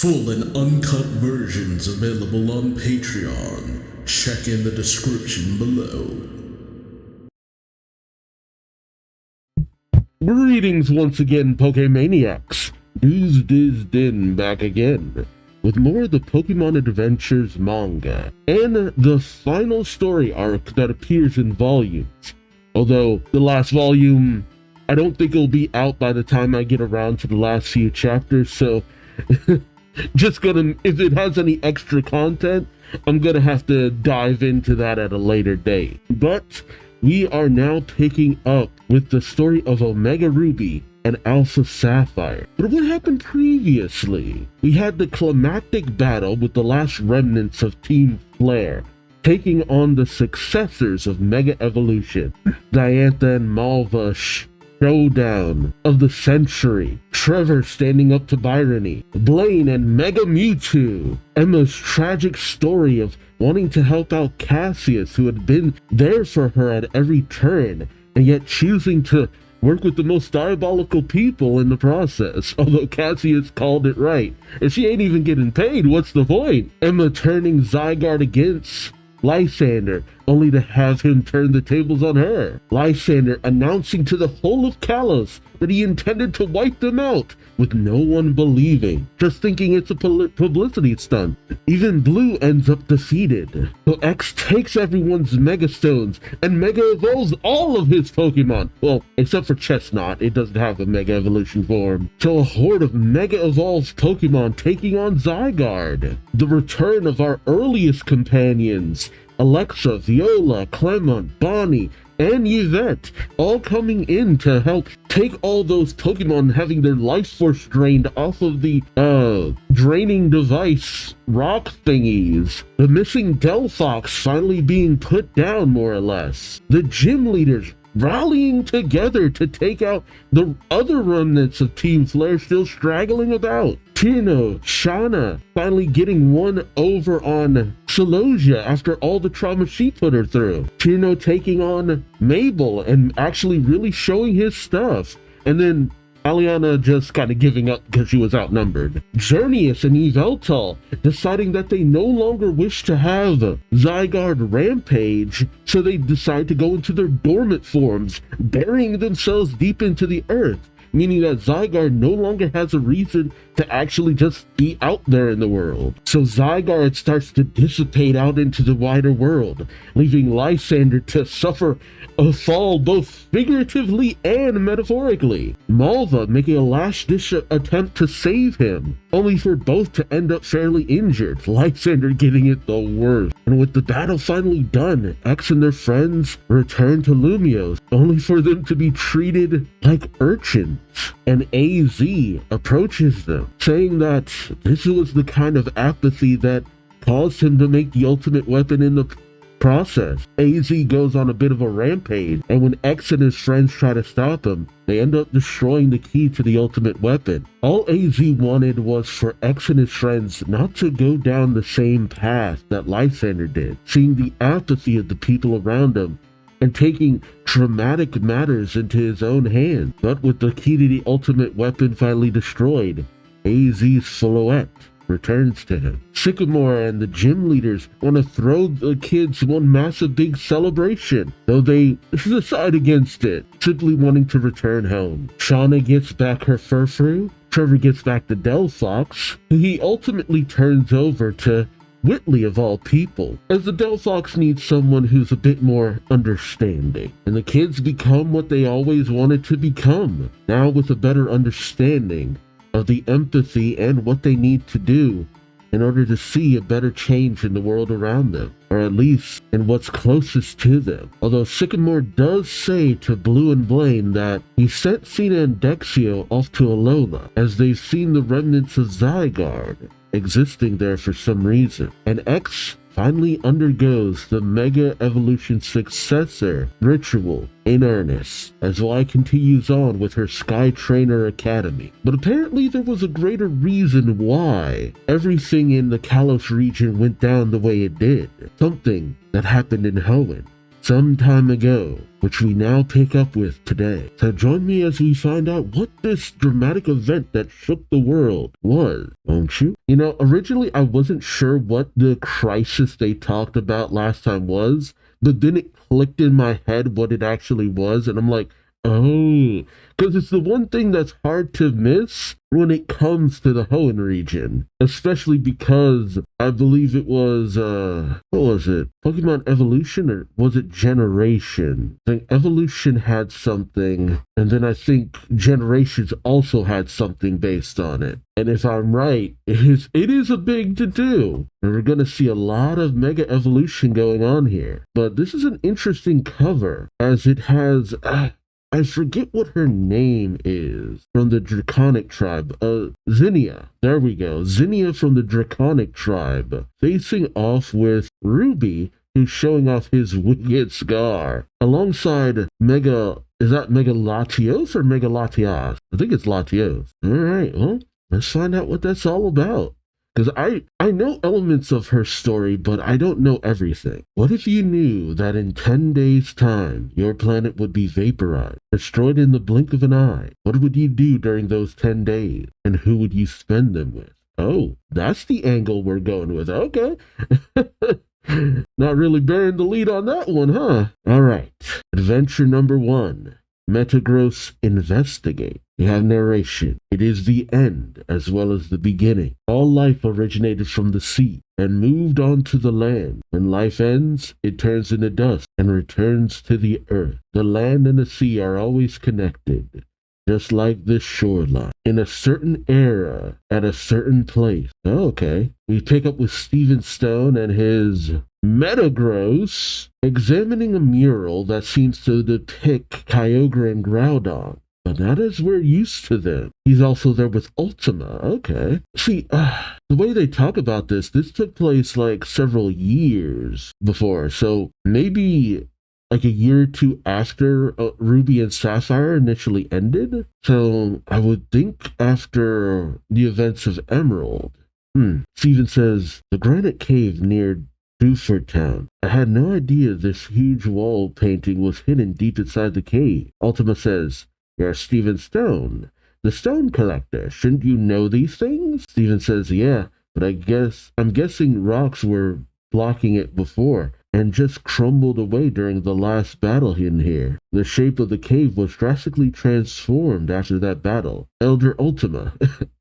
Full and uncut versions available on Patreon. Check in the description below. Greetings once again, Pokemaniacs. Duuz-Diz-Din back again with more of the Pokemon Adventures manga and the final story arc that appears in volumes. Although the last volume, I don't think it'll be out by the time I get around to the last few chapters, so just if it has any extra content, I'm gonna have to dive into that at a later date. But we are now picking up with the story of Omega Ruby and Alpha Sapphire. But what happened previously? We had the climactic battle with the last remnants of Team Flare, taking on the successors of Mega Evolution, Diantha and Malva showdown of the century, Trevor standing up to Byrony, Blaine and Mega Mewtwo, Emma's tragic story of wanting to help out Cassius, who had been there for her at every turn, and yet choosing to work with the most diabolical people in the process. Although Cassius called it right. If she ain't even getting paid, what's the point? Emma turning Zygarde against Lysander, only to have him turn the tables on her. Lysander announcing to the whole of Kalos that he intended to wipe them out, with no one believing, just thinking it's a publicity stunt. Even Blue ends up defeated. So X takes everyone's Mega Stones and Mega Evolves all of his Pokemon. Well, except for Chestnut, it doesn't have a Mega Evolution form. So a horde of Mega Evolved Pokemon taking on Zygarde. The return of our earliest companions, Alexa, Viola, Clement, Bonnie, and Yvette, all coming in to help take all those Pokemon having their life force drained off of the draining device rock thingies. The missing Delphox finally being put down, more or less. The gym leaders rallying together to take out the other remnants of Team Flare still straggling about. Tino, Shauna finally getting one over on Celosia after all the trauma she put her through. Tino taking on Mabel and actually really showing his stuff. And then Aliana just kind of giving up because she was outnumbered. Xerneas and Yveltal deciding that they no longer wish to have Zygarde rampage, so they decide to go into their dormant forms, burying themselves deep into the earth, meaning that Zygarde no longer has a reason to actually just be out there in the world. So Zygarde starts to dissipate out into the wider world, leaving Lysander to suffer a fall both figuratively and metaphorically. Malva making a last-ditch attempt to save him, only for both to end up fairly injured, Lysander getting it the worst. And with the battle finally done, X and their friends return to Lumiose, only for them to be treated like urchins. And AZ approaches them, saying that this was the kind of apathy that caused him to make the ultimate weapon in the process. AZ goes on a bit of a rampage, and when X and his friends try to stop him, they end up destroying the key to the ultimate weapon. All AZ wanted was for X and his friends not to go down the same path that Lysander did, seeing the apathy of the people around him and taking dramatic matters into his own hands. But with the key to the ultimate weapon finally destroyed, AZ's silhouette returns to him. Sycamore and the gym leaders want to throw the kids one massive big celebration, though they decide against it, simply wanting to return home. Shauna gets back her Furfrou, Trevor gets back the Delphox, who he ultimately turns over to Whitley of all people, as the Delphox needs someone who's a bit more understanding. And the kids become what they always wanted to become, now with a better understanding of the empathy and what they need to do in order to see a better change in the world around them, or at least in what's closest to them. Although Sycamore does say to Blue and Blaine that he sent Cena and Dexio off to Alola, as they've seen the remnants of Zygarde existing there for some reason. And X finally undergoes the Mega Evolution successor ritual in earnest, as Y continues on with her Sky Trainer Academy. But apparently there was a greater reason why everything in the Kalos region went down the way it did. Something that happened in Hoenn. some time ago, which we now pick up with today. So join me as we find out what this dramatic event that shook the world was, won't you? You know, originally I wasn't sure what the crisis they talked about last time was, but then it clicked in my head what it actually was, and I'm like, oh, because it's the one thing that's hard to miss when it comes to the Hoenn region, especially because I believe it was, what was it? Pokemon Evolution, or was it Generation? I think Evolution had something, and then I think Generations also had something based on it. And if I'm right, it is a big to-do. And we're going to see a lot of Mega Evolution going on here. But this is an interesting cover, as it has... I forget what her name is from the Draconic tribe. Zinnia. There we go. Zinnia from the Draconic tribe. Facing off with Ruby, who's showing off his wicked scar. Alongside Mega... Is that Mega Latios or Mega Latias? I think it's Latios. Alright, well, let's find out what that's all about. Because I know elements of her story, but I don't know everything. What if you knew that in 10 days' time, your planet would be vaporized, destroyed in the blink of an eye? What would you do during those 10 days? And who would you spend them with? Oh, that's the angle we're going with. Okay. Not really bearing the lead on that one, huh? All right. Adventure number 1. Metagross Investigate. We have narration. It is the end as well as the beginning. All life originated from the sea and moved on to the land. When life ends, it turns into dust and returns to the earth. The land and the sea are always connected, just like this shoreline. In a certain era, at a certain place. Oh, okay. We pick up with Steven Stone and his Metagross examining a mural that seems to depict Kyogre and Groudon. But not as we're used to them. He's also there with Ultima. Okay. See, the way they talk about this took place like several years before. So maybe like a year or two after Ruby and Sapphire initially ended. So I would think after the events of Emerald. Steven says, the granite cave near Dewford Town. I had no idea this huge wall painting was hidden deep inside the cave. Ultima says, you're Steven Stone, the stone collector. Shouldn't you know these things? Steven says, yeah, but I'm guessing rocks were blocking it before and just crumbled away during the last battle in here. The shape of the cave was drastically transformed after that battle. Elder Ultima.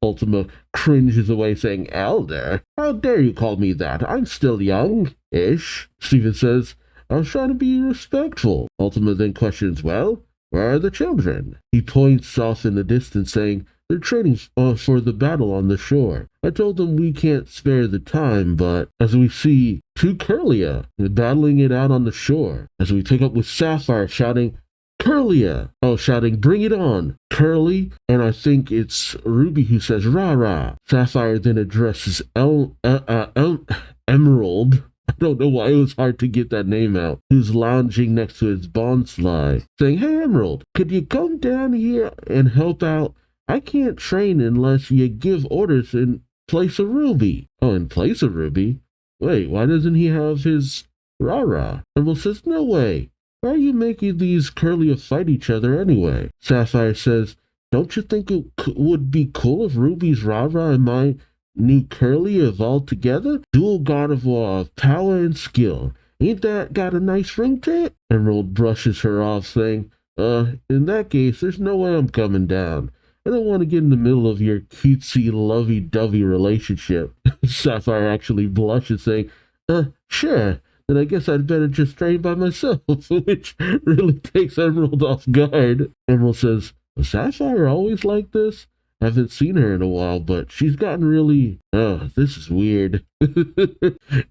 Ultima cringes away saying, Elder? How dare you call me that? I'm still young-ish. Steven says, I was trying to be respectful. Ultima then questions, well, where are the children? He points off in the distance saying, they're training for the battle on the shore. I told them we can't spare the time, but as we see two Kirlia battling it out on the shore, as we pick up with Sapphire shouting, Kirlia! Oh, shouting, bring it on! Curly, and I think it's Ruby who says, rah-rah. Sapphire then addresses Emerald. I don't know why it was hard to get that name out, who's lounging next to his bonsai, saying, hey Emerald, could you come down here and help out? I can't train unless you give orders in place of Ruby. Oh, in place of Ruby? Wait, why doesn't he have his rah-rah? Emerald says, no way. Why are you making these Kirlia fight each other anyway? Sapphire says, don't you think it would be cool if Ruby's rah-rah and my new Kirlia evolved together? Dual God of War of power and skill. Ain't that got a nice ring to it? Emerald brushes her off, saying, in that case, there's no way I'm coming down. I don't want to get in the middle of your cutesy, lovey-dovey relationship. Sapphire actually blushes, saying, sure, then I guess I'd better just train by myself, which really takes Emerald off guard. Emerald says, was Sapphire always like this? Haven't seen her in a while, but she's gotten really... Oh, this is weird.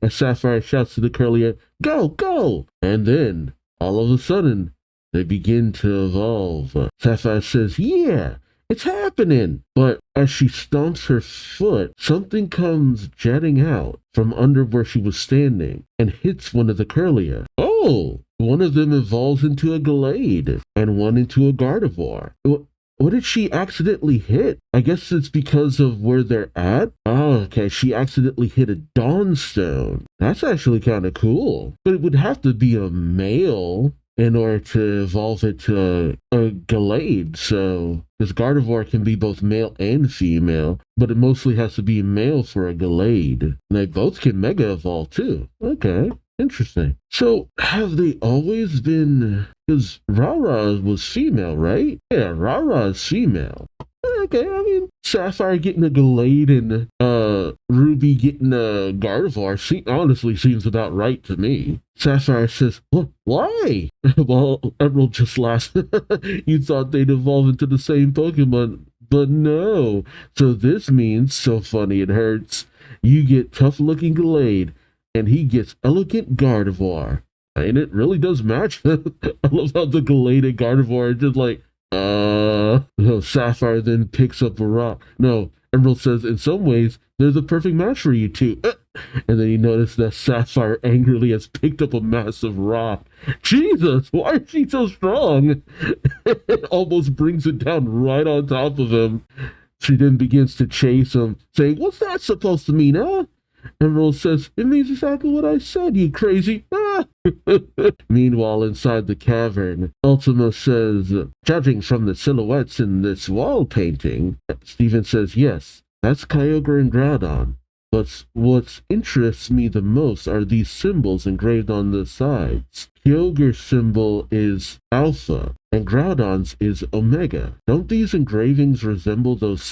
As Sapphire shouts to the Kirlia, go, go! And then, all of a sudden, they begin to evolve. Sapphire says, yeah, it's happening! But as she stomps her foot, something comes jetting out from under where she was standing and hits one of the Kirlia. Oh! One of them evolves into a Glade and one into a Gardevoir. what did she accidentally hit? I guess it's because of where they're at. Oh, okay. She accidentally hit a Dawnstone. That's actually kind of cool. But it would have to be a male in order to evolve it to a Gallade. So, because Gardevoir can be both male and female, but it mostly has to be male for a Gallade. And they both can Mega Evolve too. Okay. Interesting. So, have they always been... Because Rara was female, right? Yeah, Rara is female. Okay, I mean, Sapphire getting a Gallade and Ruby getting a Gardevoir honestly seems about right to me. Sapphire says, well, why? Well, Emerald just laughs. You thought they'd evolve into the same Pokemon, but no. So this means, so funny it hurts, you get tough-looking Gallade, and he gets elegant Gardevoir. And it really does match. I love how the Gallade and Gardevoir are just like, Sapphire then picks up a rock. No, Emerald says, in some ways, they're the perfect match for you two. And then you notice that Sapphire angrily has picked up a massive rock. Jesus, why is she so strong? It almost brings it down right on top of him. She then begins to chase him, saying, what's that supposed to mean, huh? Emerald says, it means exactly what I said, you crazy. Ah! Meanwhile, inside the cavern, Ultima says, judging from the silhouettes in this wall painting, Steven says, yes, that's Kyogre and Groudon. But what interests me the most are these symbols engraved on the sides. Kyogre's symbol is Alpha, and Groudon's is Omega. Don't these engravings resemble those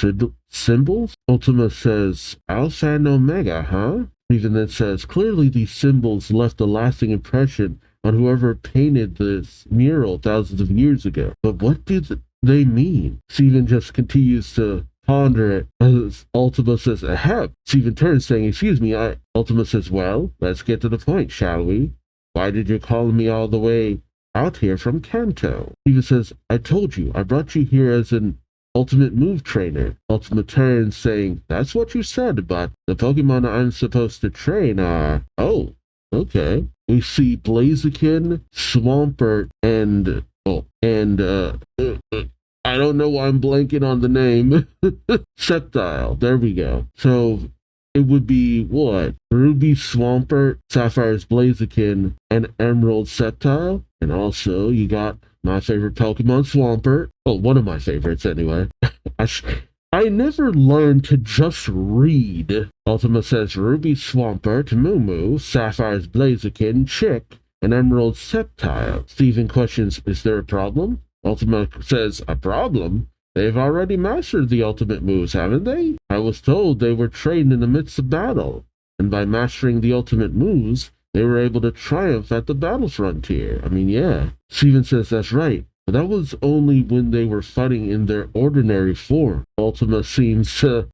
symbols? Ultima says, Alpha and Omega, huh? Steven then says, clearly these symbols left a lasting impression on whoever painted this mural thousands of years ago. But what do they mean? Steven just continues to ponder it as Ultima says, ahem. Steven turns saying, excuse me, Ultima says, well, let's get to the point, shall we? Why did you call me all the way out here from Kanto? Steven says, I told you, I brought you here as an ultimate move trainer. Ultima turns saying, that's what you said, but the Pokemon I'm supposed to train are... Oh, okay. We see Blaziken, Swampert, and I don't know why I'm blanking on the name. Sceptile. There we go. So it would be what? Ruby Swampert, Sapphire's Blaziken, and Emerald Sceptile. And also you got my favorite Pokemon, Swampert. Oh, one of my favorites anyway. I never learned to just read. Ultima says Ruby Swampert, Moo, Sapphire's Blaziken, Chick, and Emerald Sceptile. Steven questions, is there a problem? Ultima says, a problem? They've already mastered the ultimate moves, haven't they? I was told they were trained in the midst of battle, and by mastering the ultimate moves, they were able to triumph at the battle frontier. I mean, yeah. Steven says that's right, but that was only when they were fighting in their ordinary form. Ultima seems to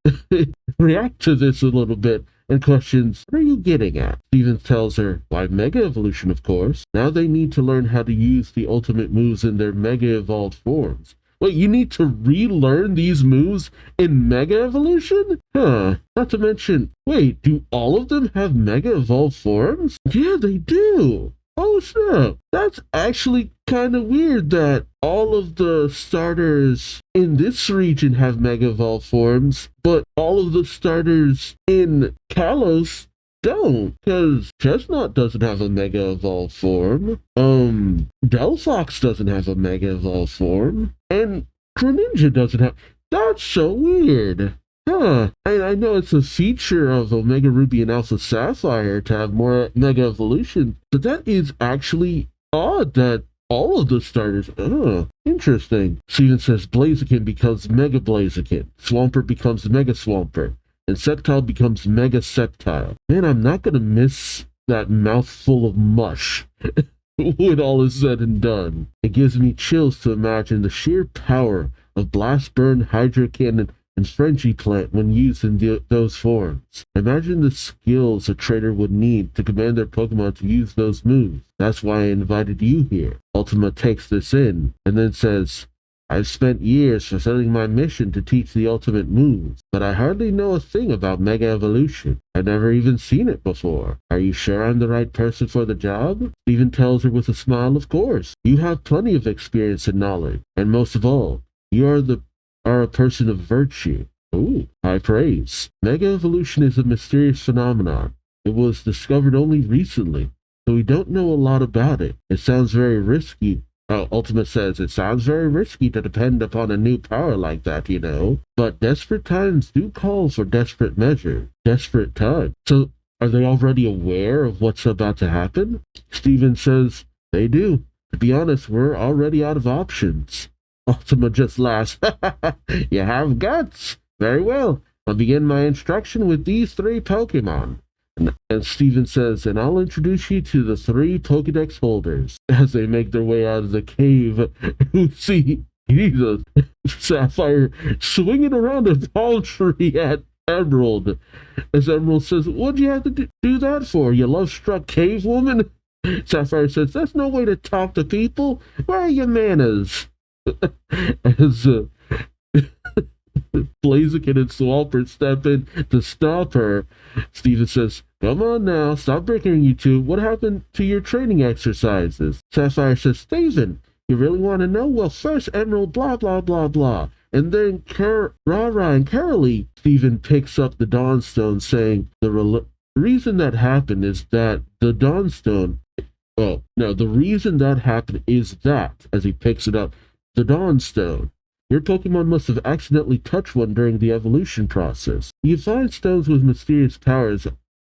react to this a little bit and questions, what are you getting at? Steven tells her, why, Mega Evolution, of course. Now they need to learn how to use the ultimate moves in their Mega Evolved forms. Wait, you need to relearn these moves in Mega Evolution? Huh. Not to mention, wait, do all of them have Mega Evolved forms? Yeah, they do. Oh, snap. That's actually kind of weird that all of the starters in this region have Mega Evolved forms, but all of the starters in Kalos don't, because Chestnut doesn't have a Mega Evolved form, Delphox doesn't have a Mega Evolved form, and Greninja doesn't have... That's so weird. Huh. I know it's a feature of Omega Ruby and Alpha Sapphire to have more Mega Evolution, but that is actually odd that all of the starters... Oh, interesting. Steven says Blaziken becomes Mega Blaziken, Swampert becomes Mega Swampert, and Sceptile becomes Mega Sceptile. Man, I'm not gonna miss that mouthful of mush when all is said and done. It gives me chills to imagine the sheer power of Blast Burn, Hydro Cannon, and Frenzy Plant when used in those forms. Imagine the skills a trainer would need to command their Pokemon to use those moves. That's why I invited you here. Ultima takes this in, and then says, I've spent years fulfilling my mission to teach the ultimate moves, but I hardly know a thing about Mega Evolution. I've never even seen it before. Are you sure I'm the right person for the job? Steven tells her with a smile, of course. You have plenty of experience and knowledge, and most of all, are a person of virtue. Ooh, high praise. Mega evolution is a mysterious phenomenon. It was discovered only recently, so we don't know a lot about it. It sounds very risky. Ultima says, it sounds very risky to depend upon a new power like that, you know. But desperate times do call for desperate measures. Desperate times. So, are they already aware of what's about to happen? Steven says, they do. To be honest, we're already out of options. Ultima just laughs. You have guts. Very well. I'll begin my instruction with these 3 Pokemon. And Steven says, and I'll introduce you to the 3 Pokedex holders. As they make their way out of the cave, you see Jesus, Sapphire swinging around a palm tree at Emerald. As Emerald says, what'd you have to do that for? You love-struck cave woman? Sapphire says, that's no way to talk to people. Where are your manners? As Blaziken and Swampert step in to stop her, Steven says, come on now, stop breaking you two. What happened to your training exercises? Sapphire says, Steven, you really want to know? Well, first Emerald, blah, blah, blah, blah. And then Rara and Carolee. Steven picks up the Dawnstone, saying the reason that happened is that the Dawnstone, well, no, the reason that happened is that, as he picks it up, the Dawnstone. Your Pokemon must have accidentally touched one during the evolution process. You find stones with mysterious powers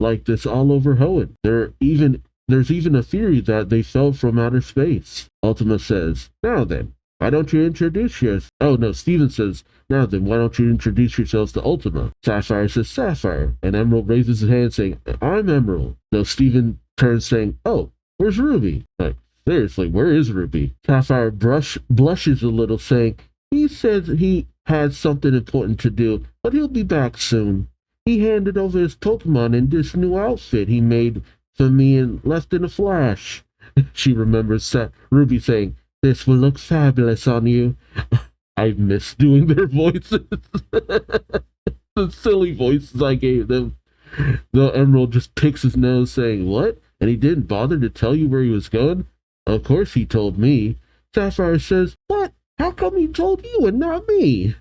like this all over Hoenn. There's even a theory that they fell from outer space. Ultima says, now then, why don't you introduce yourselves? Oh no, Steven says, now then, why don't you introduce yourselves to Ultima? Sapphire says, Sapphire. And Emerald raises his hand saying, I'm Emerald. No, Steven turns saying, oh, where's Ruby? Like, seriously, where is Ruby? Sapphire blushes a little saying, he said he had something important to do, but he'll be back soon. He handed over his Pokemon in this new outfit he made for me and left in a flash. She remembers Ruby saying, this will look fabulous on you. I miss doing their voices. The silly voices I gave them. The Emerald just picks his nose saying, what? And he didn't bother to tell you where he was going? Of course he told me. Sapphire says, what? How come he told you and not me?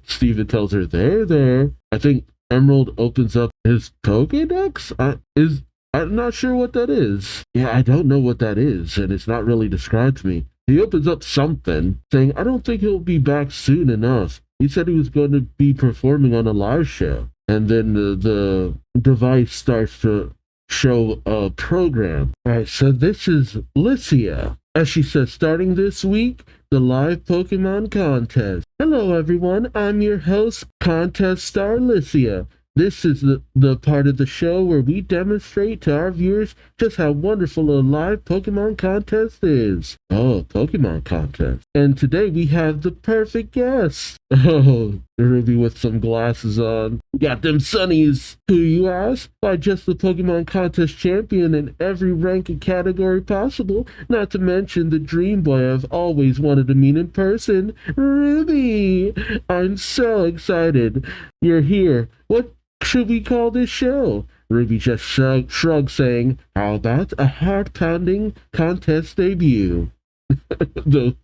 Steven tells her, there. I think Emerald opens up his Pokédex? I'm not sure what that is. Yeah, I don't know what that is, and it's not really described to me. He opens up something, saying, I don't think he'll be back soon enough. He said he was going to be performing on a live show. And then the device starts to show a program. Alright, so this is Lycia. As she says, starting this week, the live Pokemon contest. Hello everyone, I'm your host, Contest Star Lycia. This is the part of the show where we demonstrate to our viewers just how wonderful a live Pokemon contest is. Oh, Pokemon contest. And today we have the perfect guest. Oh, Ruby with some glasses on. Got them sunnies. Who, you ask? Why, just the Pokemon contest champion in every rank and category possible. Not to mention the dream boy I've always wanted to meet in person. Ruby! I'm so excited. You're here. What should we call this show? Ruby just shrugged, saying, how about a heart-pounding contest debut? The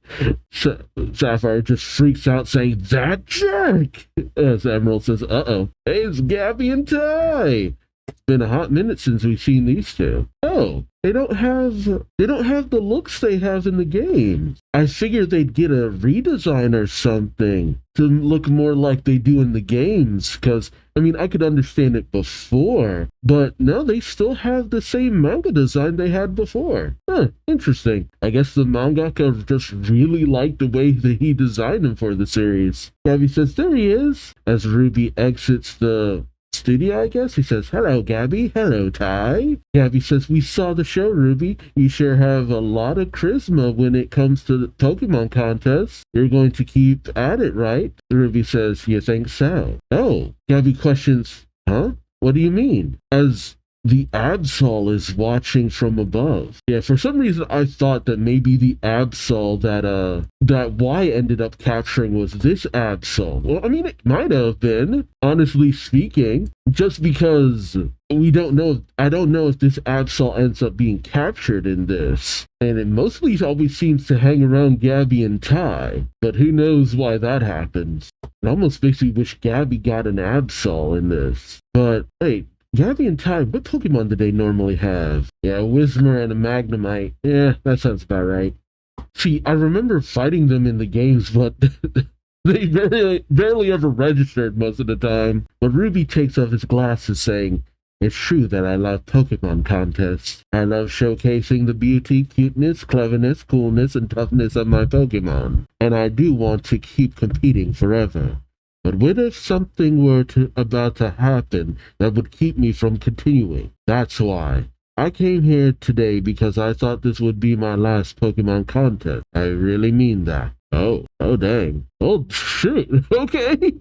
Sapphire just freaks out, saying, that jerk! As Emerald says, uh-oh. Hey, it's Gabby and Ty! It's been a hot minute since we've seen these two. Oh, they don't have the looks they have in the game. I figured they'd get a redesign or something to look more like they do in the games, because, I mean, I could understand it before, but no, they still have the same manga design they had before. Huh, interesting. I guess the mangaka just really liked the way that he designed him for the series. Gabby says, there he is. As Ruby exits the studio, I guess. He says, hello, Gabby. Hello, Ty. Gabby says, we saw the show, Ruby. You sure have a lot of charisma when it comes to the Pokemon contests. You're going to keep at it, right? Ruby says, you think so? Oh. Gabby questions, huh? What do you mean? As the Absol is watching from above. Yeah, for some reason I thought that maybe the Absol that Y ended up capturing was this Absol. Well, I mean, it might have been, honestly speaking, just because we don't know. I don't know if this Absol ends up being captured in this. And it mostly always seems to hang around Gabby and Ty. But who knows why that happens. It almost makes me wish Gabby got an Absol in this. But wait, Gabby and Ty, what Pokemon do they normally have? Yeah, a Whismur and a Magnemite. Yeah, that sounds about right. See, I remember fighting them in the games, but they barely ever registered most of the time. But Ruby takes off his glasses saying, "It's true that I love Pokemon contests. I love showcasing the beauty, cuteness, cleverness, coolness, and toughness of my Pokemon. And I do want to keep competing forever. But what if something were about to happen that would keep me from continuing? That's why. I came here today because I thought this would be my last Pokemon contest. I really mean that." Oh dang. Oh shit. Okay.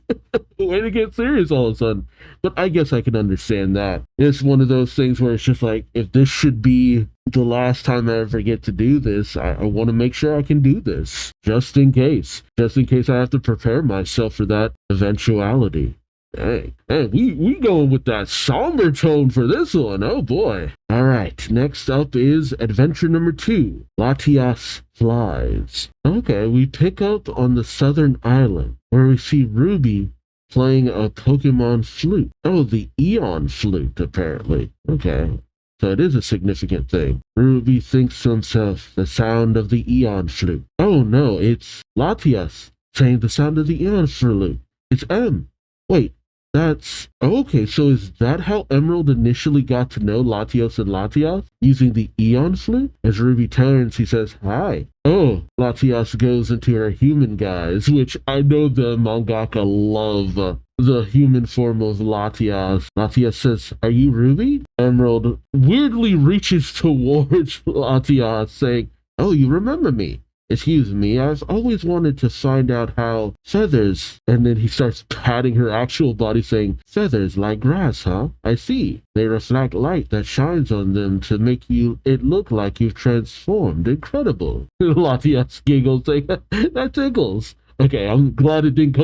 Way to get serious all of a sudden. But I guess I can understand that. It's one of those things where it's just like, if this should be the last time I ever get to do this, I want to make sure I can do this. Just in case. Just in case I have to prepare myself for that eventuality. Hey, we going with that somber tone for this one. Oh boy. All right, next up is adventure number 2, Latias Flies. Okay, we pick up on the southern island where we see Ruby playing a Pokemon flute. Oh, the Eon flute, apparently. Okay, so it is a significant thing. Ruby thinks to himself, the sound of the Eon flute. Oh no, it's Latias saying the sound of the Eon flute. It's M. Wait. That's okay, so is that how Emerald initially got to know Latios and Latias? Using the Eon flute? As Ruby turns, he says, "Hi." Oh, Latias goes into her human guise, which I know the mangaka love the human form of Latias. Latias says, "Are you Ruby?" Emerald weirdly reaches towards Latias, saying, "Oh, you remember me. Excuse me, I've always wanted to find out how feathers," and then he starts patting her actual body saying, "Feathers like grass, huh? I see. They reflect light that shines on them to make it look like you've transformed. Incredible." Latias giggles saying, "That tickles." Okay, I'm glad it didn't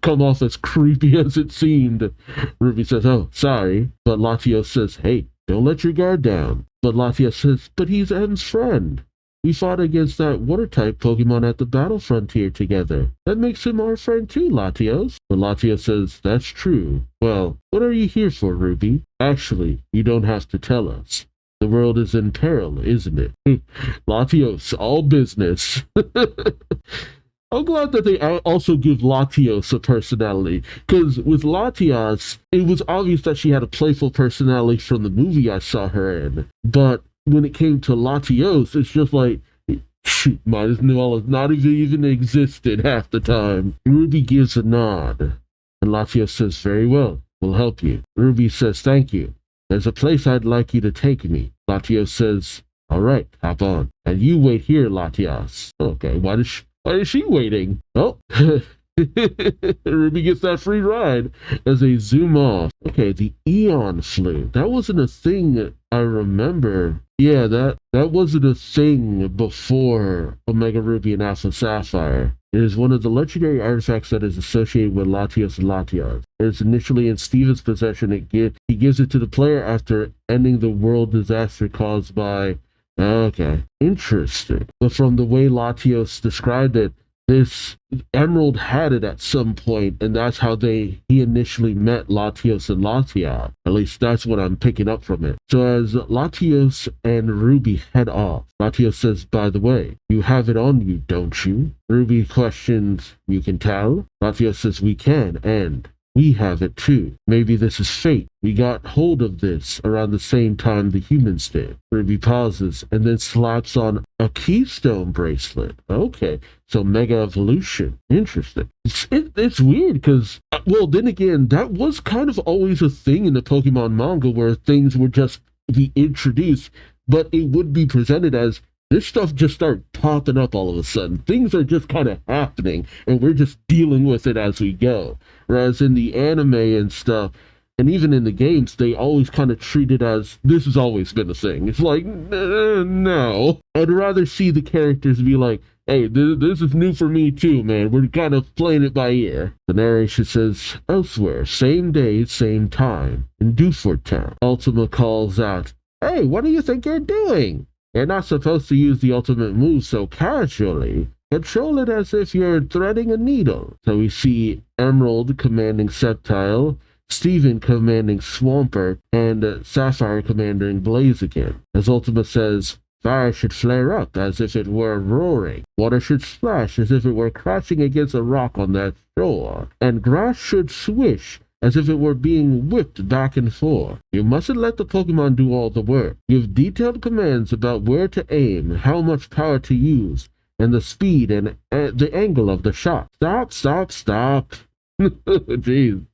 come off as creepy as it seemed. Ruby says, "Oh, sorry." But Latios says, "Hey, don't let your guard down." But Latias says, "But he's M's friend. We fought against that water-type Pokemon at the battle frontier together. That makes him our friend too, Latios." But Latios says, "That's true. Well, what are you here for, Ruby? Actually, you don't have to tell us. The world is in peril, isn't it?" Latios, all business. I'm glad that they also give Latios a personality, because with Latias, it was obvious that she had a playful personality from the movie I saw her in. But when it came to Latios, it's just like, shoot, might as well have not even existed half the time. Ruby gives a nod, and Latios says, "Very well, we'll help you." Ruby says, "Thank you. There's a place I'd like you to take me." Latios says, "All right, hop on. And you wait here, Latias." Okay, why is she waiting? Oh, Ruby gets that free ride as they zoom off. Okay, the Eon flute. That wasn't a thing I remember. Yeah, that wasn't a thing before Omega Ruby and Alpha Sapphire. It is one of the legendary artifacts that is associated with Latios and Latias. It is initially in Steven's possession. He gives it to the player after ending the world disaster caused by... Okay, interesting. But from the way Latios described it, this Emerald had it at some point, and that's how he initially met Latios and Latias. At least that's what I'm picking up from it. So as Latios and Ruby head off, Latios says, "By the way, you have it on you, don't you?" Ruby questions, "You can tell?" Latios says, "We can, and we have it too. Maybe this is fate. We got hold of this around the same time the humans did." Ruby pauses and then slaps on a keystone bracelet. Okay, so Mega Evolution. Interesting. It's weird because, well, then again, that was kind of always a thing in the Pokemon manga where things would just be introduced, but it would be presented as this stuff just started popping up all of a sudden. Things are just kind of happening, and we're just dealing with it as we go. Whereas in the anime and stuff, And even in the games, they always kind of treat it as this has always been a thing. It's like, no. I'd rather see the characters be like, hey, this is new for me too, man. We're kind of playing it by ear. The narration says, elsewhere, same day, same time, in Dewford Town. Ultima calls out, hey, what do you think you're doing? You're not supposed to use the ultimate move so casually. Control it as if you're threading a needle. So we see Emerald commanding Sceptile, Steven commanding Swampert, and Sapphire commanding Blaziken. As Ultima says, fire should flare up as if it were roaring. Water should splash as if it were crashing against a rock on that shore. And grass should swish as if it were being whipped back and forth. You mustn't let the Pokemon do all the work. Give detailed commands about where to aim, how much power to use, and the speed and the angle of the shot. Stop. Jeez.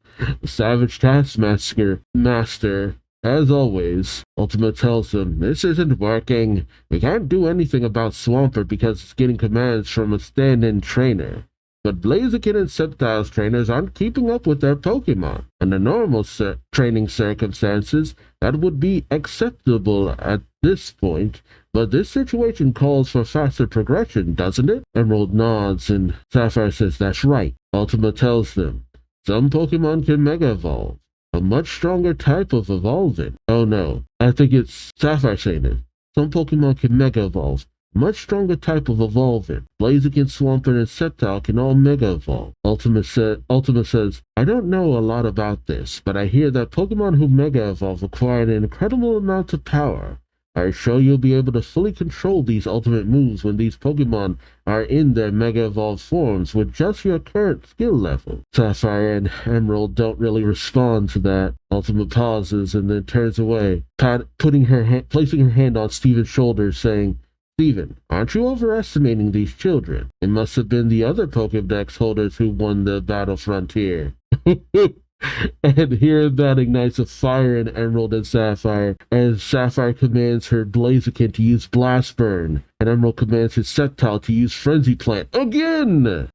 Savage Taskmaster Master. As always, Ultima tells him, this isn't working. We can't do anything about Swampert because it's getting commands from a stand-in trainer. But Blaziken and Sceptile's trainers aren't keeping up with their Pokemon. Under normal training circumstances, that would be acceptable at this point, but this situation calls for faster progression, doesn't it? Emerald nods and Sapphire says that's right. Ultima tells them, some Pokemon can Mega Evolve, a much stronger type of evolving. Oh no, I think it's Sapphire saying it. Some Pokemon can Mega Evolve, much stronger type of evolving. Blaziken, Swampert, and Sceptile can all Mega Evolve. Ultima says, I don't know a lot about this, but I hear that Pokemon who Mega Evolve acquire an incredible amount of power. Are you sure you'll be able to fully control these ultimate moves when these Pokemon are in their Mega Evolved forms with just your current skill level? Sapphire and Emerald don't really respond to that. Ultima pauses and then turns away, placing her hand on Steven's shoulder, saying, Steven, aren't you overestimating these children? It must have been the other Pokédex holders who won the Battle Frontier. And here that ignites a fire in Emerald and Sapphire, as Sapphire commands her Blaziken to use Blast Burn, and Emerald commands his Sceptile to use Frenzy Plant again!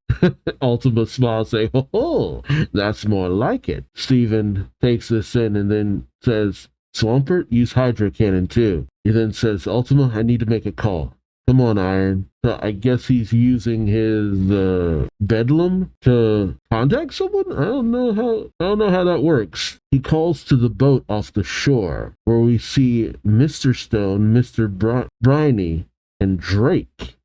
Ultima smiles, saying, ho, that's more like it. Steven takes this in and then says, Swampert, use Hydro Cannon too. He then says, Ultima, I need to make a call. Come on, Iron. So I guess he's using his Bedlam to contact someone? I don't know how that works. He calls to the boat off the shore, where we see Mr. Stone, Mr. Briny, and Drake.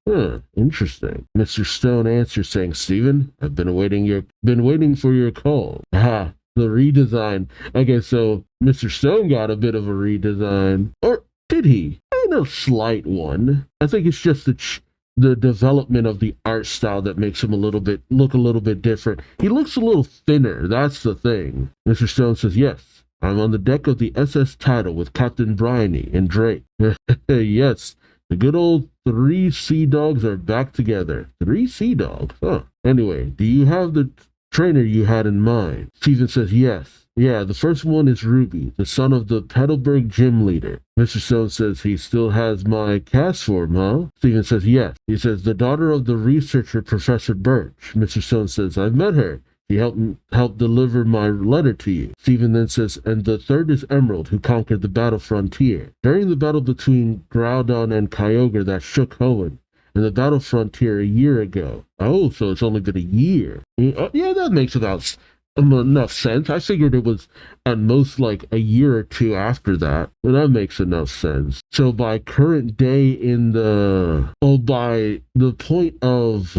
Interesting. Mr. Stone answers saying, Steven, I've been waiting for your call. Ah, the redesign. Okay, so Mr. Stone got a bit of a redesign. Or did he? A slight one. I think it's just the development of the art style that makes him look a little bit different. He looks a little thinner, that's the thing. Mr. Stone says, yes, I'm on the deck of the SS Tidal with Captain Bryony and Drake. Yes, the good old 3 Sea Dogs are back together. 3 Sea Dogs? Huh. Anyway, do you have the trainer you had in mind? Steven says, yes. Yeah, the first one is Ruby, the son of the Petalburg gym leader. Mr. Stone says he still has my cast form, huh? Steven says yes. He says, the daughter of the researcher, Professor Birch. Mr. Stone says, I've met her. She helped deliver my letter to you. Steven then says, and the third is Emerald, who conquered the Battle Frontier. During the battle between Groudon and Kyogre that shook Hoenn, and the Battle Frontier a year ago. Oh, so it's only been a year. Yeah, that makes enough sense. I figured it was at most like a year or two after that, but that makes enough sense. So by current day by the point of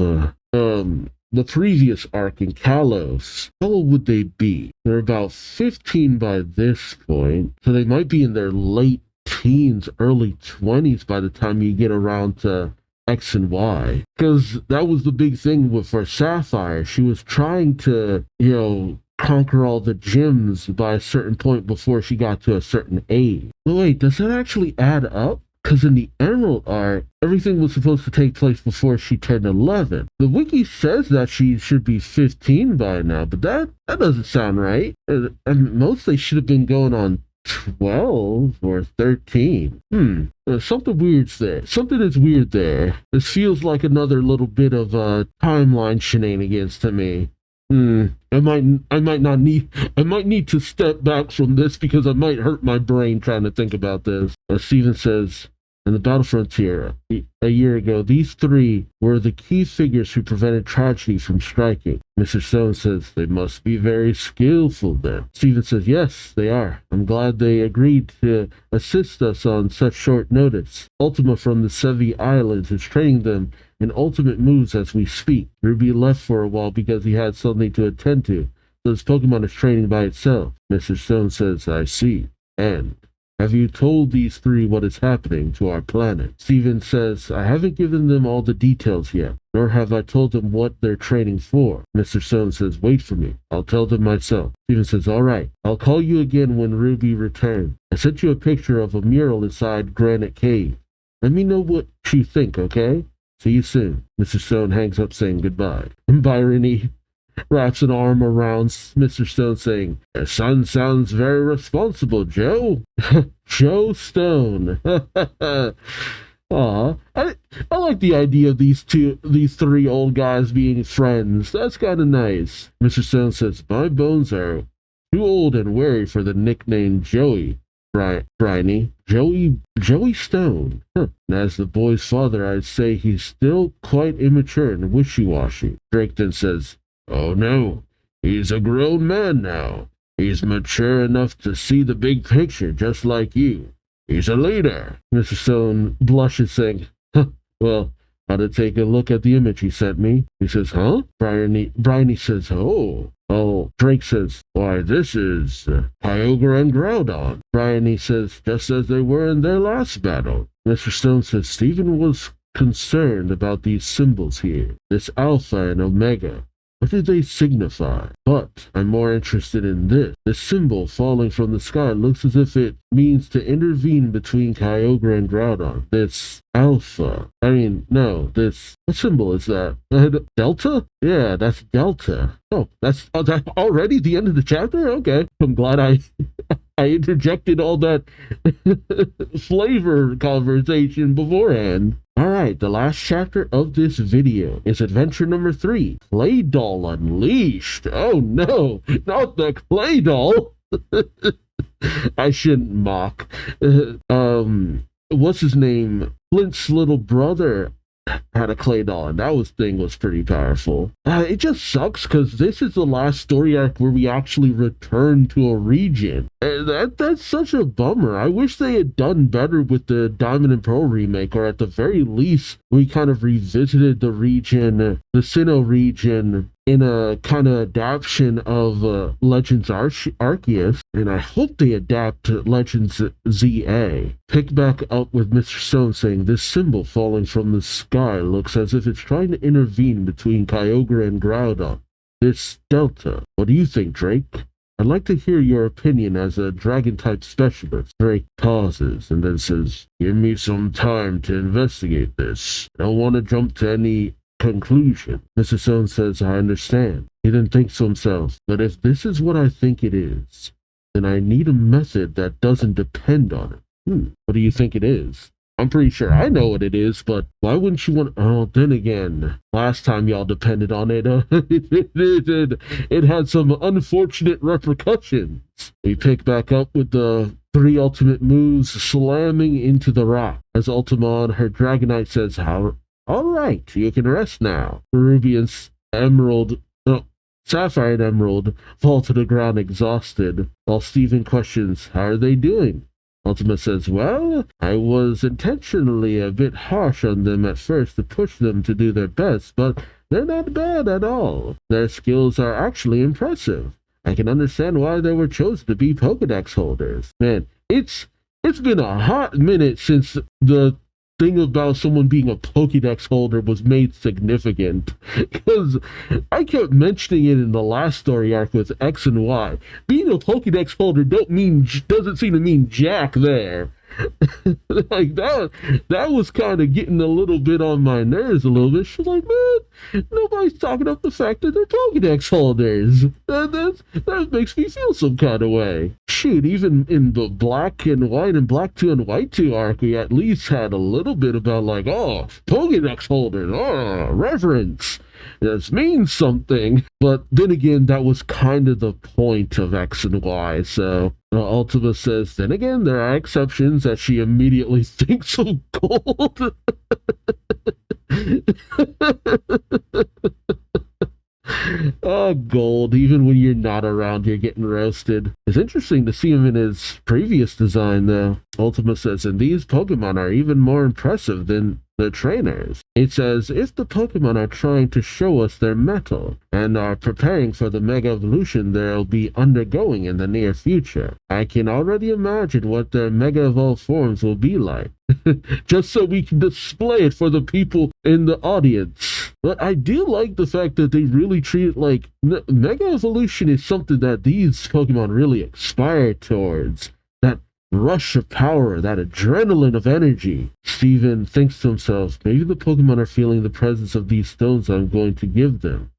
the previous arc in Kalos, how old would they be? They're about 15 by this point, so they might be in their late teens, early 20s by the time you get around to X and Y, because that was the big thing for Sapphire. She was trying to, conquer all the gyms by a certain point before she got to a certain age. But wait, does that actually add up? Because in the Emerald arc, everything was supposed to take place before she turned 11. The wiki says that she should be 15 by now, but that doesn't sound right. And most they should have been going on 12 or 13. Something weird's there. Something is weird there. This feels like another little bit of timeline shenanigans to me. I might need to step back from this because I might hurt my brain trying to think about this. Steven says, in the battle frontier, a year ago, these three were the key figures who prevented tragedy from striking. Mr. Stone says, they must be very skillful then. Steven says, yes, they are. I'm glad they agreed to assist us on such short notice. Ultima from the Sevi Islands is training them in ultimate moves as we speak. Ruby left for a while because he had something to attend to, so his Pokemon is training by itself. Mr. Stone says, I see. And have you told these three what is happening to our planet? Steven says, I haven't given them all the details yet, nor have I told them what they're training for. Mr. Stone says, wait for me. I'll tell them myself. Steven says, all right. I'll call you again when Ruby returns. I sent you a picture of a mural inside Granite Cave. Let me know what you think, okay? See you soon. Mr. Stone hangs up saying goodbye. And Bryony wraps an arm around Mr. Stone saying, your son sounds very responsible, Joe. Joe Stone. Aw, I like the idea of these three old guys being friends. That's kind of nice. Mr. Stone says, my bones are too old and weary for the nickname Joey. Bryony. Joey Stone. And as the boy's father, I'd say he's still quite immature and wishy-washy. Drake then says, oh no, he's a grown man now. He's mature enough to see the big picture, just like you. He's a leader. Mr. Stone blushes, saying, well, how to take a look at the image he sent me. He says, huh? Bryony says, oh. Drake says, why, this is Kyogre and Groudon. Bryony says, just as they were in their last battle. Mr. Stone says, Steven was concerned about these symbols here, this Alpha and Omega. What do they signify? But I'm more interested in this. The symbol falling from the sky looks as if it means to intervene between Kyogre and Groudon. This Alpha. This... What symbol is that? Delta? Yeah, that's Delta. Oh, that's already the end of the chapter? Okay. I'm glad I interjected all that flavor conversation beforehand. Alright, the last chapter of this video is adventure number 3, Clay Doll Unleashed. Oh no, not the Clay Doll. I shouldn't mock. What's his name? Flint's little brother had a clay doll, and that thing was pretty powerful. It just sucks because this is the last story arc where we actually return to a region. That's such a bummer. I wish they had done better with the Diamond and Pearl remake, or at the very least, we kind of revisited the region, the Sinnoh region, in a kind of adaptation of Legends Arceus, and I hope they adapt Legends ZA. Pick back up with Mr. Stone saying, this symbol falling from the sky looks as if it's trying to intervene between Kyogre and Groudon. This Delta. What do you think, Drake? I'd like to hear your opinion as a dragon-type specialist. Drake pauses and then says, give me some time to investigate this. I don't want to jump to any conclusion. Mr. Stone says, I understand. He then thinks to himself, but if this is what I think it is, then I need a method that doesn't depend on it. What do you think it is? I'm pretty sure I know what it is, but why wouldn't you want... Oh, then again, last time y'all depended on it, it had some unfortunate repercussions. We pick back up with the 3 ultimate moves slamming into the rock. As Ultima on her Dragonite says, all right, you can rest now. Ruby and Sapphire and Emerald fall to the ground exhausted, while Steven questions, how are they doing? Ultima says, well, I was intentionally a bit harsh on them at first to push them to do their best, but they're not bad at all. Their skills are actually impressive. I can understand why they were chosen to be Pokedex holders. Man, it's been a hot minute since the thing about someone being a Pokédex holder was made significant, because I kept mentioning it in the last story arc with X and Y. Being a Pokédex holder doesn't seem to mean jack there. Like that was kind of getting a little bit on my nerves a little bit. She's like, man, nobody's talking up the fact that they're Pokédex holders. That makes me feel some kind of way. Shoot, even in the Black and White and Black 2 and White 2 arc, we at least had a little bit about like, oh, Pokédex holders, oh, reverence. This means something. But then again, that was kind of the point of X and Y. So Ultima says, then again, there are exceptions that she immediately thinks of gold. Oh, gold. Even when you're not around, you're getting roasted. It's interesting to see him in his previous design, though. Ultima says, and these Pokemon are even more impressive than the trainers. It says, if the Pokemon are trying to show us their mettle and are preparing for the Mega Evolution they'll be undergoing in the near future, I can already imagine what their Mega Evolved forms will be like. Just so we can display it for the people in the audience. But I do like the fact that they really treat it like Mega Evolution is something that these Pokemon really aspire towards. That rush of power, that adrenaline of energy. Steven thinks to himself, maybe the Pokemon are feeling the presence of these stones I'm going to give them.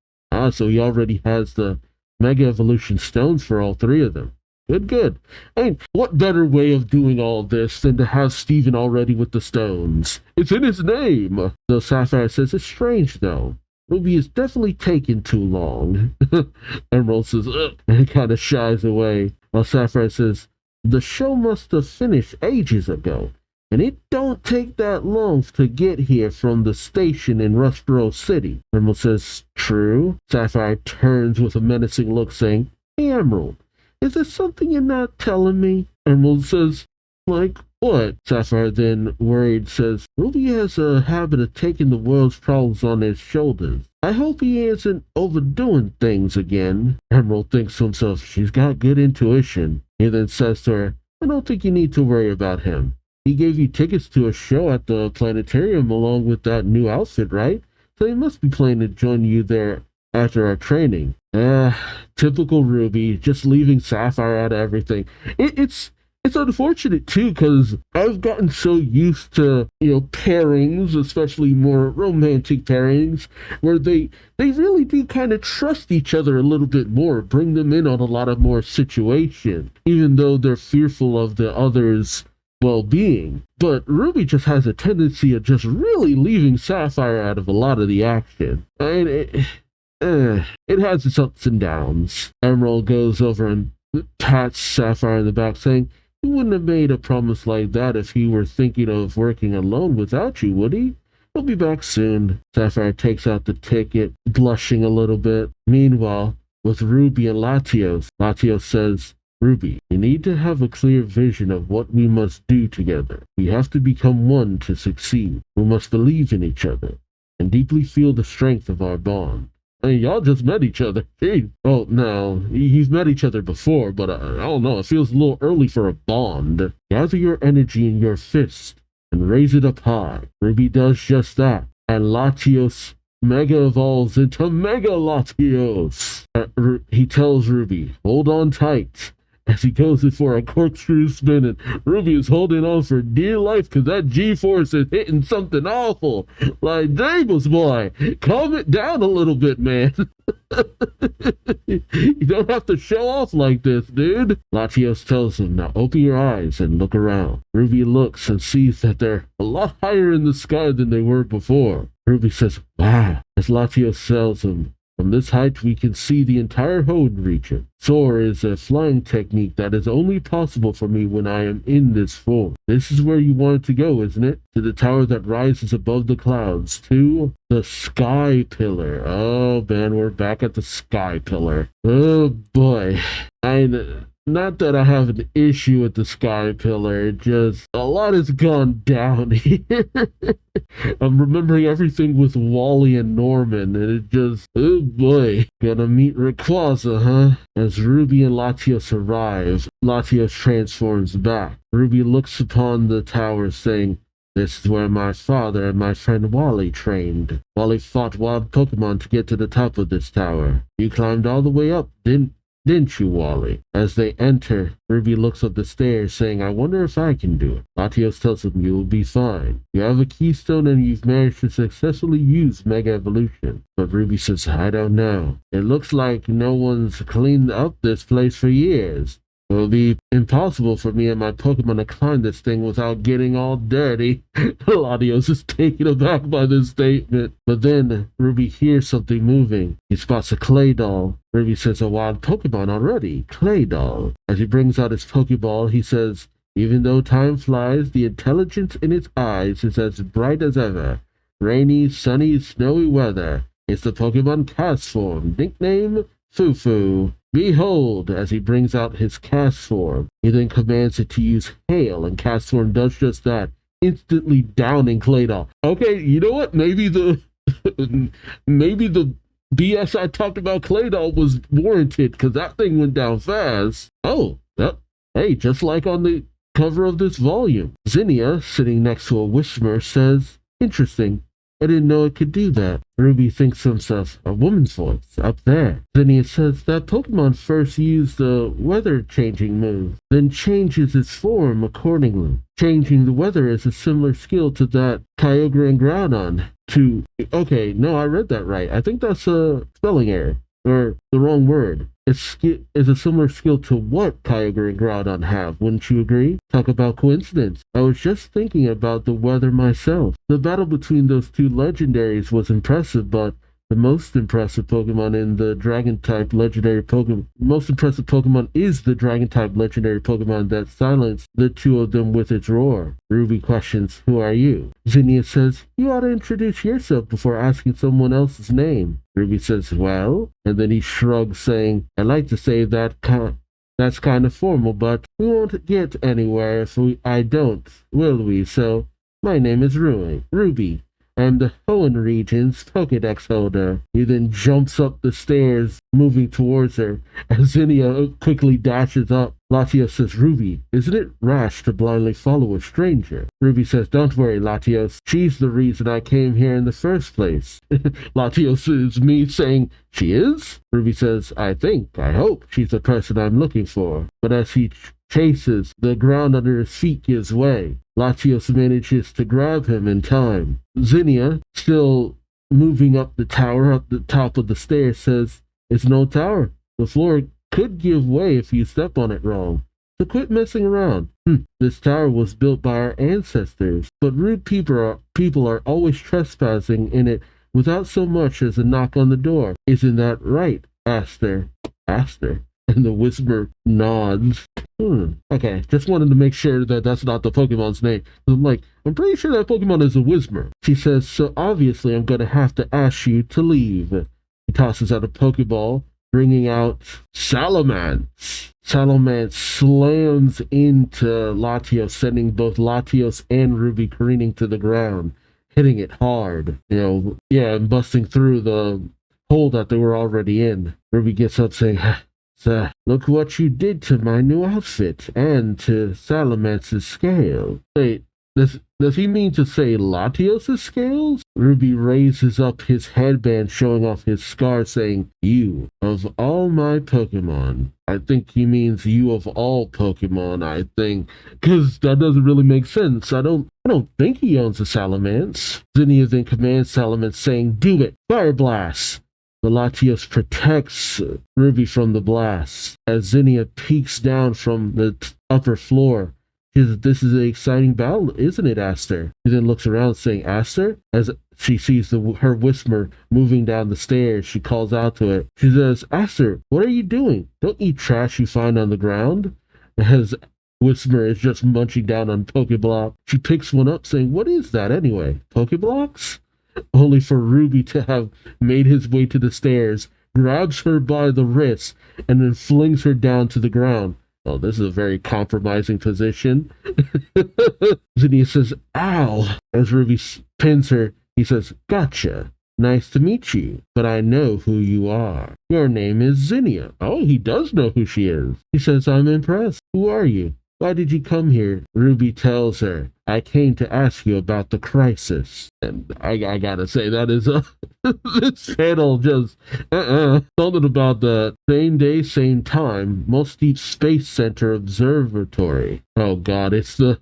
So he already has the Mega Evolution stones for all three of them. Good. I mean, what better way of doing all this than to have Steven already with the stones? It's in his name. Though Sapphire says it's strange, though. Ruby is definitely taking too long. Emerald says, ugh, and kind of shies away. While Sapphire says, the show must have finished ages ago, and it don't take that long to get here from the station in Rustboro City. Emerald says, true. Sapphire turns with a menacing look, saying, hey, Emerald, is there something you're not telling me? Emerald says, like what? Sapphire then, worried, says, Ruby has a habit of taking the world's problems on his shoulders. I hope he isn't overdoing things again. Emerald thinks to himself, she's got good intuition. He then says to her, I don't think you need to worry about him. He gave you tickets to a show at the planetarium along with that new outfit, right? So he must be planning to join you there after our training. Typical Ruby, just leaving Sapphire out of everything. It's unfortunate too, because I've gotten so used to, pairings, especially more romantic pairings, where they really do kind of trust each other a little bit more, bring them in on a lot of more situations, even though they're fearful of the other's well-being. But Ruby just has a tendency of just really leaving Sapphire out of a lot of the action. It has its ups and downs. Emerald goes over and pats Sapphire in the back, saying, he wouldn't have made a promise like that if he were thinking of working alone without you, would he? He'll be back soon. Sapphire takes out the ticket, blushing a little bit. Meanwhile, with Ruby and Latios, Latios says, Ruby, we need to have a clear vision of what we must do together. We have to become one to succeed. We must believe in each other and deeply feel the strength of our bond. I mean, y'all just met each other. Oh, no, he's met each other before, but I don't know. It feels a little early for a bond. Gather your energy in your fist and raise it up high. Ruby does just that, and Latios Mega evolves into Mega Latios. He tells Ruby, hold on tight, as he goes in for a corkscrew spin, and Ruby is holding on for dear life because that G-force is hitting something awful. Like, James, boy, calm it down a little bit, man. You don't have to show off like this, dude. Latios tells him, now open your eyes and look around. Ruby looks and sees that they're a lot higher in the sky than they were before. Ruby says, wow, as Latios tells him, from this height, we can see the entire Hoenn region. Soar is a flying technique that is only possible for me when I am in this form. This is where you wanted to go, isn't it? To the tower that rises above the clouds. To the Sky Pillar. Oh, man, we're back at the Sky Pillar. Oh, boy. Not that I have an issue with the Sky Pillar, just a lot has gone down here. I'm remembering everything with Wally and Norman, and it just, oh boy. Gonna meet Rayquaza, huh? As Ruby and Latios arrive, Latios transforms back. Ruby looks upon the tower, saying, this is where my father and my friend Wally trained. Wally fought wild Pokemon to get to the top of this tower. You climbed all the way up, didn't you, Wally? As they enter, Ruby looks up the stairs, saying, I wonder if I can do it. Latios tells him, you will be fine. You have a keystone and you've managed to successfully use Mega Evolution. But Ruby says, I don't know. It looks like no one's cleaned up this place for years. It will be impossible for me and my Pokemon to climb this thing without getting all dirty. Latios is taken aback by this statement. But then Ruby hears something moving. He spots a clay doll. Ruby says, a wild Pokemon already. Clay doll. As he brings out his Pokeball, he says, even though time flies, the intelligence in its eyes is as bright as ever. Rainy, sunny, snowy weather. It's the Pokemon Castform, nickname Fufu. Behold, as he brings out his Castform, he then commands it to use Hail, and Castform does just that, instantly downing Claydol. Okay, you know what? Maybe the BS I talked about Claydol was warranted, because that thing went down fast. Oh, hey, just like on the cover of this volume. Zinnia, sitting next to a Whismur, says, interesting. I didn't know it could do that. Ruby thinks to himself, a woman's voice, up there. Zinnia says that Pokemon first used the weather-changing move, then changes its form accordingly. Changing the weather is a similar skill to that Kyogre and Groudon. Okay, no, I read that right. I think that's a spelling error, or the wrong word. Is a similar skill to what Kyogre and Groudon have, wouldn't you agree? Talk about coincidence. I was just thinking about the weather myself. The battle between those two legendaries was impressive, but the most impressive Pokemon in the Dragon-type legendary Pokemon. Most impressive Pokemon is the Dragon-type legendary Pokemon that silenced the two of them with its roar. Ruby questions, who are you? Zinnia says, you ought to introduce yourself before asking someone else's name. Ruby says, well? And then he shrugs, saying, I like to say that's kind of formal, but we won't get anywhere if I don't, will we? So, my name is Ruby. I'm the Hoenn region's Pokedex holder. He then jumps up the stairs, moving towards her. As Zinnia quickly dashes up, Latios says, Ruby, isn't it rash to blindly follow a stranger? Ruby says, don't worry, Latios. She's the reason I came here in the first place. Latios is me saying, she is? Ruby says, I hope she's the person I'm looking for. But as he chases, the ground under his feet gives way. Latios manages to grab him in time. Zinnia, still moving up the tower, up the top of the stairs, says, it's no tower. The floor could give way if you step on it wrong. So quit messing around. This tower was built by our ancestors, but rude people are always trespassing in it without so much as a knock on the door. Isn't that right, Aster? And the Whismur nods. Okay, just wanted to make sure that that's not the Pokemon's name. I'm pretty sure that Pokemon is a Whismur. She says, so obviously I'm going to have to ask you to leave. He tosses out a Pokeball, bringing out Salamence. Salamence slams into Latios, sending both Latios and Ruby careening to the ground, hitting it hard. And busting through the hole that they were already in. Ruby gets up saying, look what you did to my new outfit and to Salamence's scale. Wait, does he mean to say Latios' scales? Ruby raises up his headband, showing off his scar, saying, you, of all my Pokemon. I think he means you of all Pokemon, I think. Because that doesn't really make sense. I don't think he owns a Salamence. Zinnia then commands Salamence, saying, do it! Fire Blast! The Latios protects Ruby from the blast. As Zinnia peeks down from the upper floor, she says, this is an exciting battle, isn't it, Aster? She then looks around saying, Aster? As she sees her Whismur moving down the stairs, she calls out to it. She says, Aster, what are you doing? Don't eat trash you find on the ground. As Whismur is just munching down on Pokeblock, she picks one up saying, what is that anyway? Pokeblocks? Only for Ruby to have made his way to the stairs, grabs her by the wrist, and then flings her down to the ground. Oh, this is a very compromising position. Zinnia says, ow! As Ruby pins her, he says, gotcha. Nice to meet you, but I know who you are. Your name is Zinnia. Oh, he does know who she is. He says, I'm impressed. Who are you? Why did you come here? Ruby tells her, I came to ask you about the crisis. And I gotta say, that is this panel just, something about the same day, same time, Most Deep Space Center Observatory. Oh god, it's the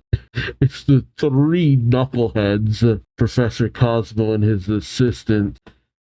three knuckleheads, Professor Cosmo and his assistant.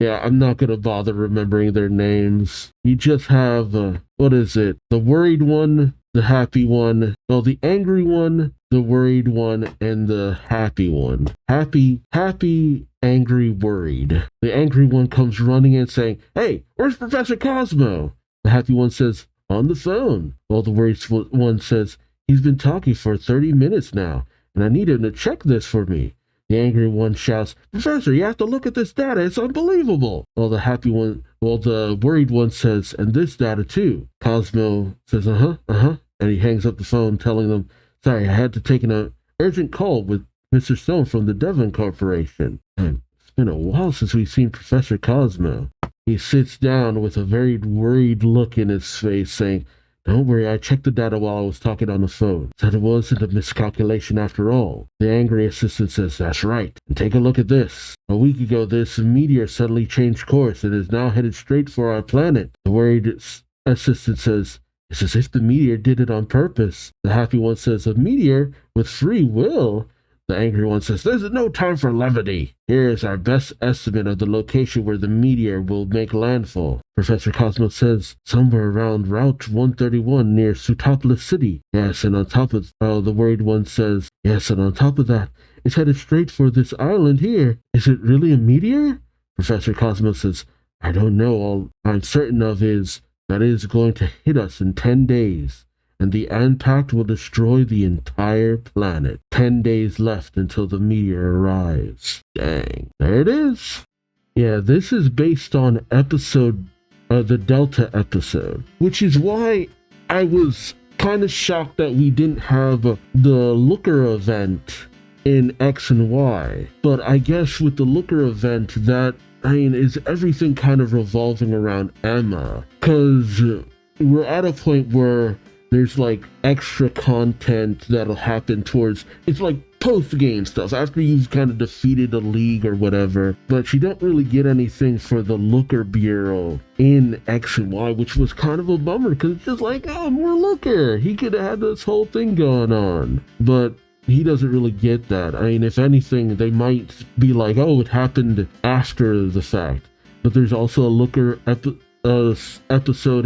Yeah, I'm not gonna bother remembering their names. You just have, what is it? The worried one, the happy one, well, the angry one, the worried one, and the happy one. Happy, angry, worried. The angry one comes running in saying, "Hey, where's Professor Cosmo?" The happy one says, "On the phone." While the worried one says, "He's been talking for 30 minutes now, and I need him to check this for me." The angry one shouts, "Professor, you have to look at this data. It's unbelievable." While the worried one says, "And this data too." Cosmo says, and he hangs up the phone, telling them, "Sorry, I had to take an urgent call with Mr. Stone from the Devon Corporation." And it's been a while since we've seen Professor Cosmo. He sits down with a very worried look in his face, saying, "Don't worry, I checked the data while I was talking on the phone. Said it wasn't a miscalculation after all." The angry assistant says, "That's right. And take a look at this. A week ago, this meteor suddenly changed course and is now headed straight for our planet." The worried assistant says, "It's as if the meteor did it on purpose." The happy one says, "A meteor with free will?" The angry one says, "There's no time for levity. Here is our best estimate of the location where the meteor will make landfall." Professor Cosmo says, "Somewhere around Route 131 near Sutopolis City." Yes, and on top of the worried one says, "Yes, and on top of that, it's headed straight for this island here. Is it really a meteor?" Professor Cosmo says, "I don't know. All I'm certain of is that it is going to hit us in 10 days. And the impact will destroy the entire planet. 10 days left until the meteor arrives." Dang. There it is. Yeah, this is based on the Delta episode, which is why I was kind of shocked that we didn't have the Looker event in X and Y. But I guess with the Looker event, is everything kind of revolving around Emma. Because we're at a point where there's like extra content that'll happen towards, it's like post-game stuff after you've kind of defeated a league or whatever, but you don't really get anything for the Looker Bureau in X and Y, which was kind of a bummer because it's just like, oh, more Looker. He could have had this whole thing going on, but he doesn't really get that. I mean, if anything, they might be like, oh, it happened after the fact, but there's also a Looker episode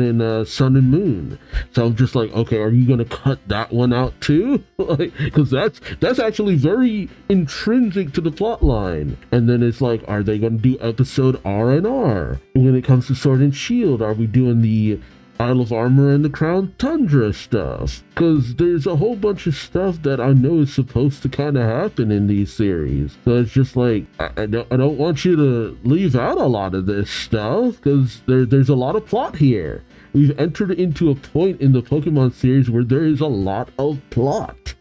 in Sun and Moon, so I'm just like, okay, are you gonna cut that one out too? Like, because that's actually very intrinsic to the plot line. And then it's like, are they gonna do episode R&R? When it comes to Sword and Shield, are we doing the Isle of Armor and the Crown Tundra stuff? Because there's a whole bunch of stuff that I know is supposed to kind of happen in these series. So it's just like, I don't want you to leave out a lot of this stuff because there's a lot of plot here. We've entered into a point in the Pokemon series where there is a lot of plot.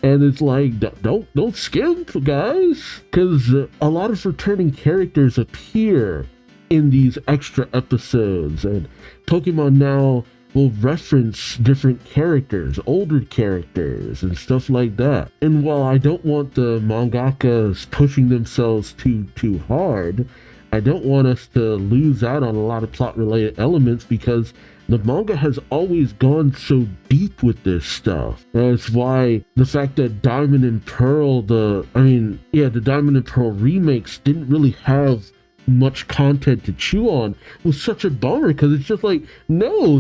And it's like, don't skimp, guys, because a lot of returning characters appear in these extra episodes, and Pokemon now will reference different characters, older characters, and stuff like that. And while I don't want the mangakas pushing themselves too hard, I don't want us to lose out on a lot of plot-related elements because the manga has always gone so deep with this stuff. That's why the fact that Diamond and Pearl, the Diamond and Pearl remakes didn't really have much content to chew on was such a bummer, because it's just like, no,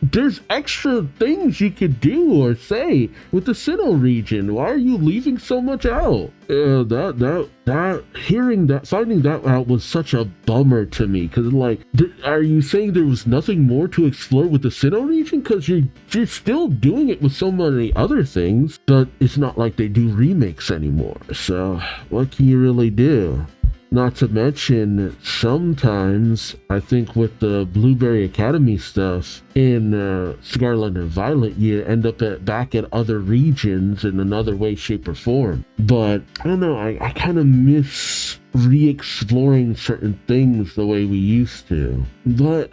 there's extra things you could do or say with the Sinnoh region. Why are you leaving so much out? Finding that out was such a bummer to me, because like, are you saying there was nothing more to explore with the Sinnoh region? Because you're still doing it with so many other things, but it's not like they do remakes anymore, so what can you really do? Not to mention, sometimes, I think with the Blueberry Academy stuff in Scarlet and Violet, you end up back at other regions in another way, shape, or form. But, I don't know, I kind of miss re-exploring certain things the way we used to. But,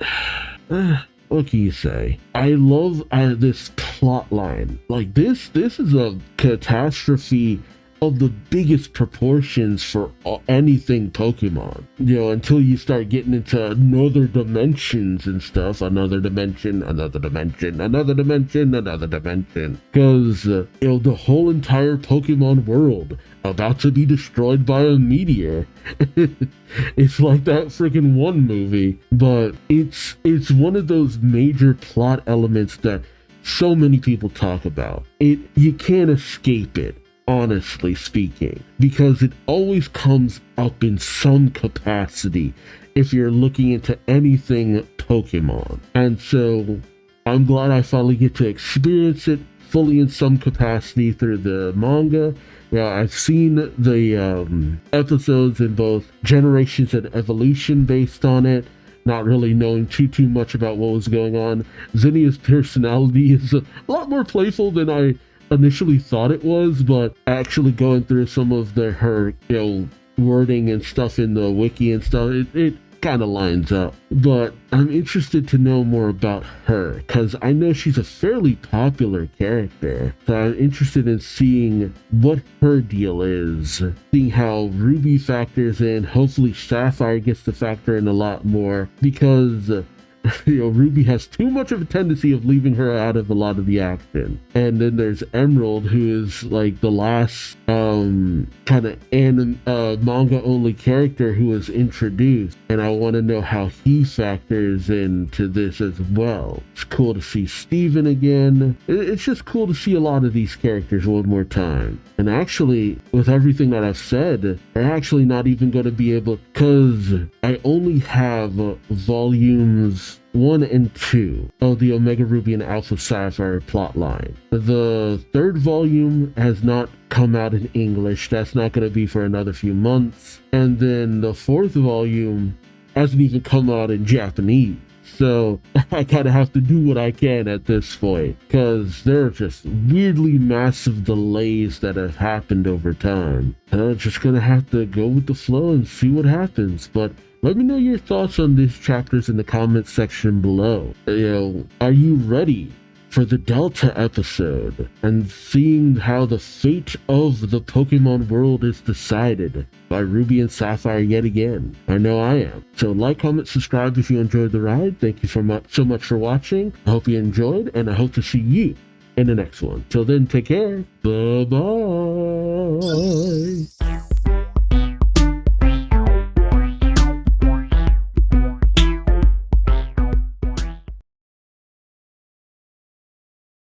what can you say? I love this plot line. Like, this is a catastrophe of the biggest proportions for anything Pokemon. You know, until you start getting into another dimensions and stuff, another dimension. Because, the whole entire Pokemon world about to be destroyed by a meteor. It's like that freaking one movie, but it's one of those major plot elements that so many people talk about. You can't escape it, honestly speaking, because it always comes up in some capacity if you're looking into anything Pokemon. And so I'm glad I finally get to experience it fully in some capacity through the manga. Yeah, I've seen the episodes in both Generations and Evolution based on it, not really knowing too much about what was going on. Zinnia's personality is a lot more playful than I initially thought it was, but actually going through some of her wording and stuff in the wiki and stuff, it kind of lines up. But I'm interested to know more about her, because I know she's a fairly popular character. So I'm interested in seeing what her deal is, seeing how Ruby factors in. Hopefully Sapphire gets to factor in a lot more, because Ruby has too much of a tendency of leaving her out of a lot of the action. And then there's Emerald, who is like the last kind of manga only character who was introduced, and I want to know how he factors into this as well. It's cool to see Steven again. It's just cool to see a lot of these characters one more time. And actually, with everything that I've said, I'm actually not even going to be able, because I only have volumes 1 and 2 of the Omega Ruby and Alpha Sapphire plotline. The third volume has not come out in English. That's not going to be for another few months. And then the fourth volume hasn't even come out in Japanese. So I kind of have to do what I can at this point, because there are just weirdly massive delays that have happened over time. And I'm just going to have to go with the flow and see what happens. But let me know your thoughts on these chapters in the comments section below. Are you ready for the Delta episode and seeing how the fate of the Pokemon world is decided by Ruby and Sapphire yet again? I know I am. So like, comment, subscribe if you enjoyed the ride. Thank you so much for watching. I hope you enjoyed, and I hope to see you in the next one. Till then, take care. Bye-bye.